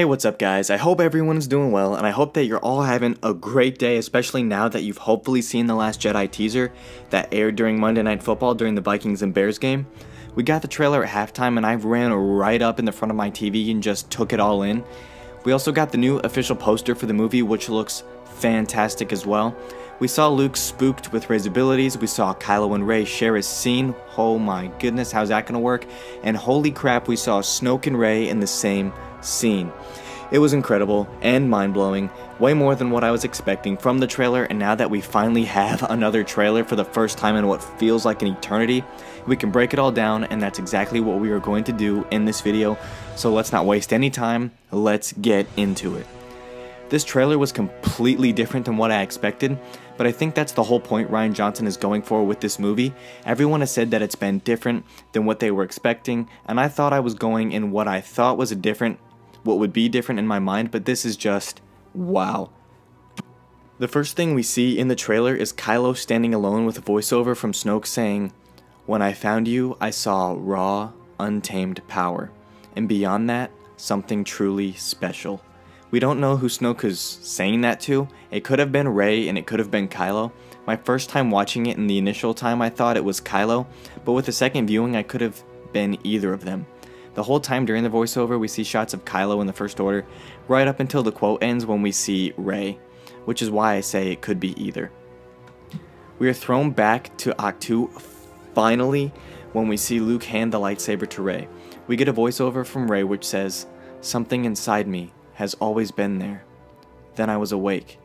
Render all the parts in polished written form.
Hey, what's up guys? I hope everyone is doing well, and I hope that you're all having a great day, especially now that you've hopefully seen The Last Jedi teaser that aired during Monday Night Football during the Vikings and Bears game. We got the trailer at halftime and I ran right up in the front of my TV and just took it all in. We also got the new official poster for the movie, which looks fantastic as well. We saw Luke spooked with Rey's abilities, we saw Kylo and Rey share a scene, oh my goodness, how's that gonna work? And holy crap, we saw Snoke and Rey in the same scene. It was incredible and mind-blowing, way more than what I was expecting from the trailer, and now that we finally have another trailer for the first time in what feels like an eternity, we can break it all down, and that's exactly what we are going to do in this video. So let's not waste any time, let's get into it. This trailer was completely different than what I expected, but I think that's the whole point Rian Johnson is going for with this movie. Everyone has said that it's been different than what they were expecting, and I thought I was going in what I thought was what would be different in my mind, but this is just wow. The first thing we see in the trailer is Kylo standing alone with a voiceover from Snoke saying, "When I found you, I saw raw, untamed power, and beyond that, something truly special." We don't know who Snoke is saying that to. It could have been Rey and it could have been Kylo. My first time watching it, in the initial time I thought it was Kylo, but with the second viewing I could have been either of them. The whole time during the voiceover we see shots of Kylo in the First Order, right up until the quote ends when we see Rey, which is why I say it could be either. We are thrown back to Ahch-To finally when we see Luke hand the lightsaber to Rey. We get a voiceover from Rey which says, "Something inside me has always been there. Then I was awake,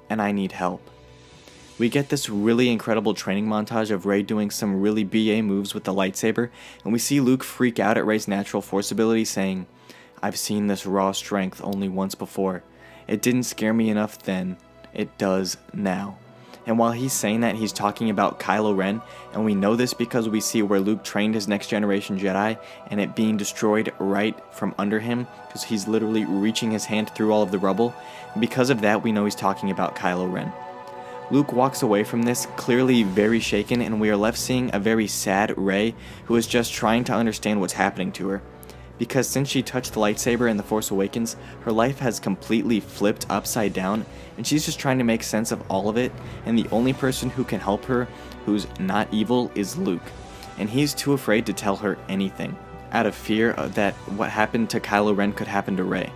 and I need help." We get this really incredible training montage of Rey doing some really BA moves with the lightsaber, and we see Luke freak out at Rey's natural force ability saying, "I've seen this raw strength only once before. It didn't scare me enough then, it does now." And while he's saying that, he's talking about Kylo Ren, and we know this because we see where Luke trained his next generation Jedi and it being destroyed right from under him, because he's literally reaching his hand through all of the rubble. And because of that, we know he's talking about Kylo Ren. Luke walks away from this clearly very shaken, and we are left seeing a very sad Rey who is just trying to understand what's happening to her. Because since she touched the lightsaber in The Force Awakens, her life has completely flipped upside down, and she's just trying to make sense of all of it, and the only person who can help her, who's not evil, is Luke. And he's too afraid to tell her anything, out of fear that what happened to Kylo Ren could happen to Rey.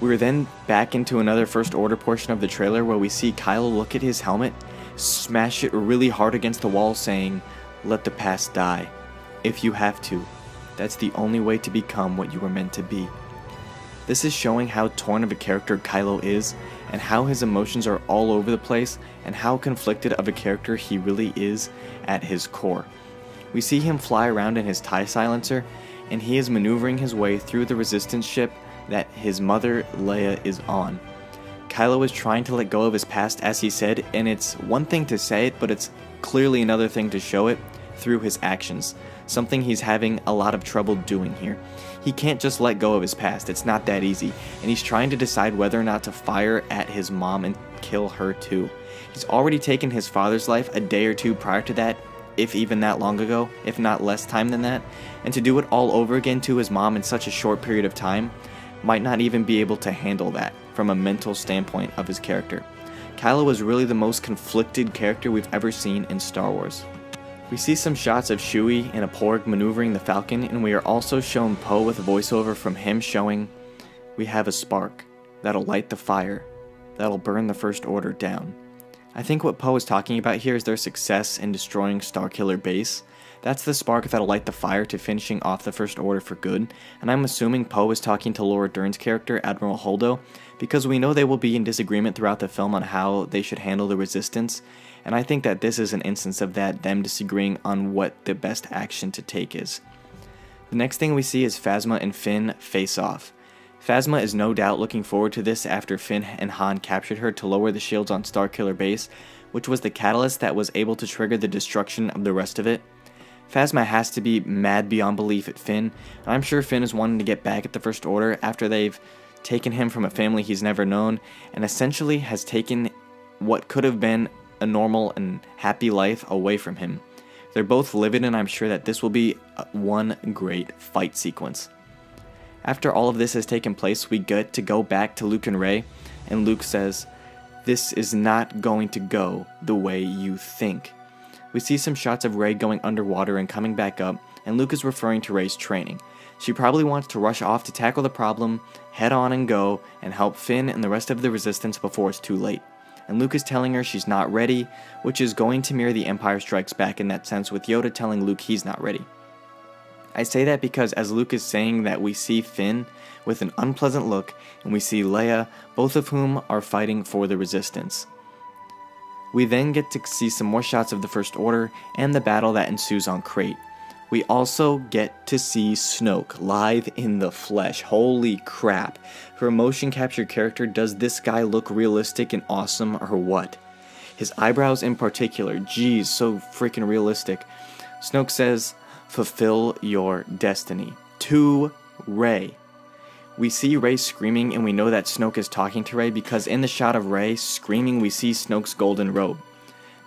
We are then back into another First Order portion of the trailer where we see Kylo look at his helmet, smash it really hard against the wall saying, "Let the past die. If you have to. That's the only way to become what you were meant to be." This is showing how torn of a character Kylo is, and how his emotions are all over the place, and how conflicted of a character he really is at his core. We see him fly around in his TIE silencer, and he is maneuvering his way through the Resistance ship that his mother Leia is on. Kylo is trying to let go of his past, as he said, and it's one thing to say it, but it's clearly another thing to show it through his actions, something he's having a lot of trouble doing here. He can't just let go of his past, it's not that easy, and he's trying to decide whether or not to fire at his mom and kill her too. He's already taken his father's life a day or two prior to that, if even that long ago, if not less time than that, and to do it all over again to his mom in such a short period of time, might not even be able to handle that from a mental standpoint of his character. Kylo is really the most conflicted character we've ever seen in Star Wars. We see some shots of Chewie and a Porg maneuvering the Falcon, and we are also shown Poe with a voiceover from him showing, "We have a spark that'll light the fire, that'll burn the First Order down." I think what Poe is talking about here is their success in destroying Starkiller Base. That's the spark that'll light the fire to finishing off the First Order for good, and I'm assuming Poe is talking to Laura Dern's character, Admiral Holdo, because we know they will be in disagreement throughout the film on how they should handle the Resistance, and I think that this is an instance of that, them disagreeing on what the best action to take is. The next thing we see is Phasma and Finn face off. Phasma is no doubt looking forward to this after Finn and Han captured her to lower the shields on Starkiller Base, which was the catalyst that was able to trigger the destruction of the rest of it. Phasma has to be mad beyond belief at Finn, and I'm sure Finn is wanting to get back at the First Order after they've taken him from a family he's never known, and essentially has taken what could have been a normal and happy life away from him. They're both livid, and I'm sure that this will be one great fight sequence. After all of this has taken place, we get to go back to Luke and Rey, and Luke says, "This is not going to go the way you think." We see some shots of Rey going underwater and coming back up, and Luke is referring to Rey's training. She probably wants to rush off to tackle the problem, head on and go, and help Finn and the rest of the Resistance before it's too late. And Luke is telling her she's not ready, which is going to mirror the Empire Strikes Back in that sense, with Yoda telling Luke he's not ready. I say that because as Luke is saying that, we see Finn with an unpleasant look, and we see Leia, both of whom are fighting for the Resistance. We then get to see some more shots of the First Order and the battle that ensues on Crate. We also get to see Snoke live in the flesh. Holy crap. For a motion capture character, does this guy look realistic and awesome or what? His eyebrows in particular, geez, so freaking realistic. Snoke says, "Fulfill your destiny." To Rey. We see Rey screaming, and we know that Snoke is talking to Rey because in the shot of Rey screaming, we see Snoke's golden robe.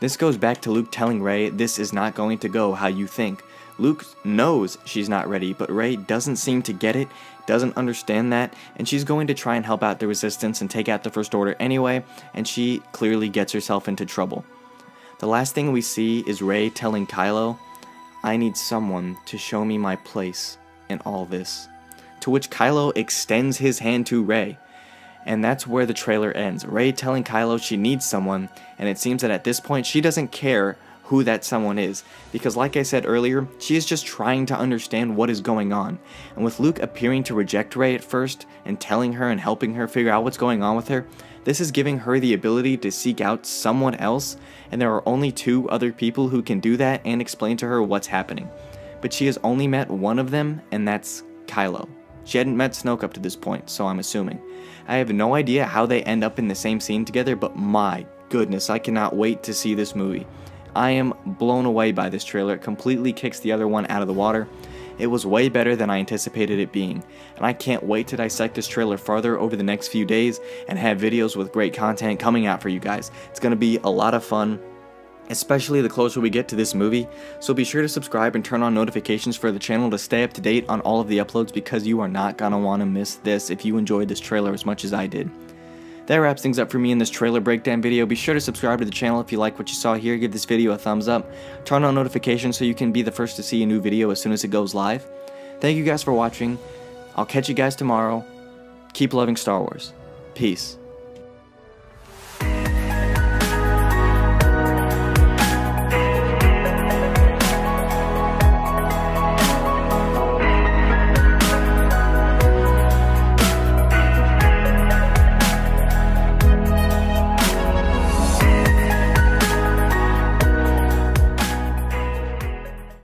This goes back to Luke telling Rey, "This is not going to go how you think." Luke knows she's not ready, but Rey doesn't seem to get it, doesn't understand that, and she's going to try and help out the Resistance and take out the First Order anyway, and she clearly gets herself into trouble. The last thing we see is Rey telling Kylo, "I need someone to show me my place in all this." To which Kylo extends his hand to Rey. And that's where the trailer ends. Rey telling Kylo she needs someone, and it seems that at this point she doesn't care who that someone is, because like I said earlier, she is just trying to understand what is going on. And with Luke appearing to reject Rey at first, and telling her and helping her figure out what's going on with her, this is giving her the ability to seek out someone else, and there are only 2 other people who can do that and explain to her what's happening. But she has only met one of them, and that's Kylo. She hadn't met Snoke up to this point, so I'm assuming. I have no idea how they end up in the same scene together, but my goodness, I cannot wait to see this movie. I am blown away by this trailer. It completely kicks the other one out of the water. It was way better than I anticipated it being, and I can't wait to dissect this trailer farther over the next few days and have videos with great content coming out for you guys. It's going to be a lot of fun, especially the closer we get to this movie, so be sure to subscribe and turn on notifications for the channel to stay up to date on all of the uploads, because you are not going to want to miss this if you enjoyed this trailer as much as I did. That wraps things up for me in this trailer breakdown video. Be sure to subscribe to the channel if you like what you saw here. Give this video a thumbs up. Turn on notifications so you can be the first to see a new video as soon as it goes live. Thank you guys for watching. I'll catch you guys tomorrow. Keep loving Star Wars. Peace.